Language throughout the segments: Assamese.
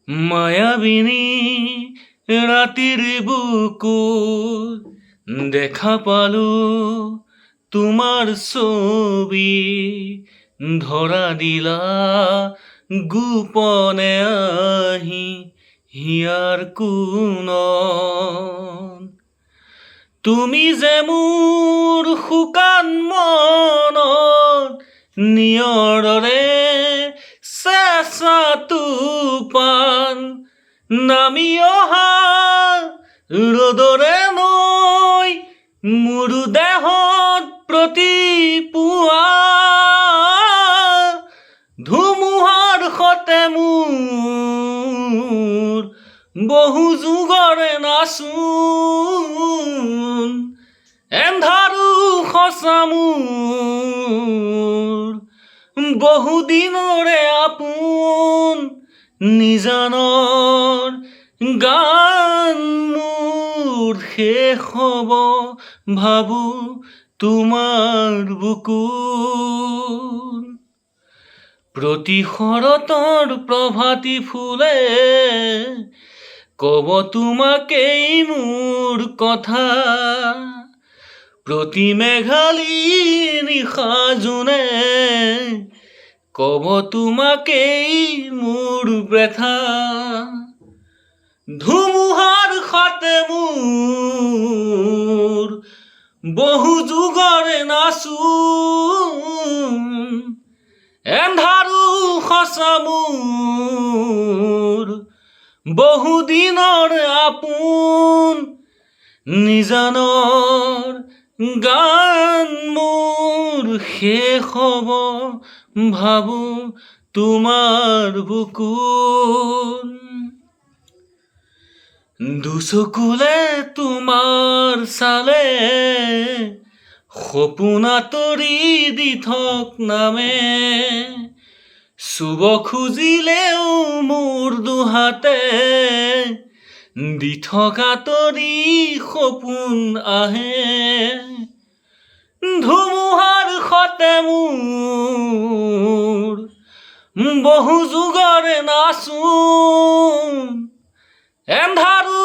মায়াবিনী ৰাতিৰ বুকুত দেখা পালো তোমাৰ ছবি, ধৰা দিলা গোপনে আহি হিয়াৰ কোণত। তুমি যে মোৰ শুকান মনত নিয়ৰৰে চেঁচা টোপান, নামি অহা ৰ'দৰে নৈ মোৰ দেহত প্ৰতিপুৱা, ধুমুহাৰ সতে মোৰ বহু যুগৰে নাচোন, এন্ধাৰো সঁচা মোৰ বহুদিনৰে আপোন। নিজানৰ গান মোৰ শেষ হ'ব ভাবো তোমাৰ বুকুত। প্ৰতি শৰতৰ প্ৰভাতী ফুলে ক'ব তোমাকেই মোৰ কথা, প্ৰতি মেঘালী নিশা জোনে ক'ব তোমাকেই মোৰ ব্যথা। ধুমুহাৰ সতে মোৰ বহু যুগৰে নাচোন, এন্ধাৰো সঁচা মোৰ বহুদিনৰ আপোন। নিজানৰ গান মোৰ শেষ হ'ব ভাবো তোমাৰ বুকুত। দুচকুলে তোমাৰ চালে সপোন আঁতৰি দি থক নামে, চুব খুজিলেও মোৰ দুহাতে দি থকা আঁতৰি সপোন আহে। ধুমুহাৰ সতে মোৰ বহু যুগৰে নাচোন, এন্ধাৰো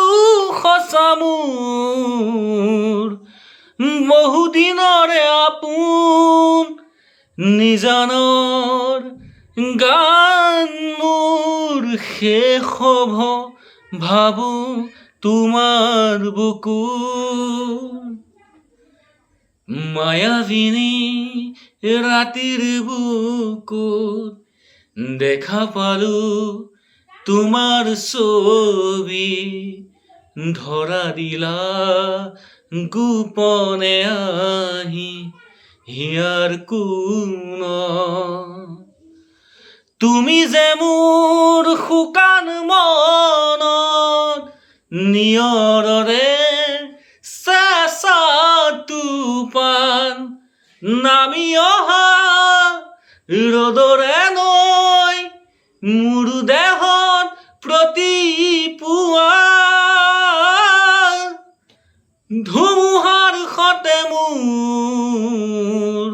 সঁচা মোৰ বহুদিনৰে আপোন। নিজানৰ গান মোৰ শেষ হ'ব ভাবো তোমাৰ বুকুত। মায়াবিনী ৰাতিৰ বুকুত দেখা পালো তোমাৰ ছবি, ধৰা দিলা গোপনে আহি হিয়াৰ কোণত। তুমি যে মোৰ শুকান মনত নিয়ৰৰে চেঁচা টোপান, নামি অহা ৰ'দৰে নৈ মোৰ দেহত প্ৰতিপুৱা, ধুমুহাৰ সতে মোৰ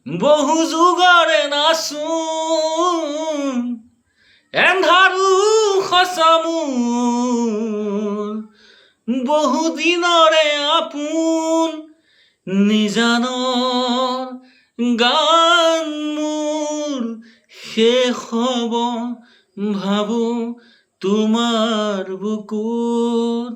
বহু যুগৰে নাচোন, এন্ধাৰো সঁচা মোৰ বহুদিনৰে আপোন। নিজানৰ গান মোৰ শেষ হ'ব ভাবো তোমাৰ বুকুত।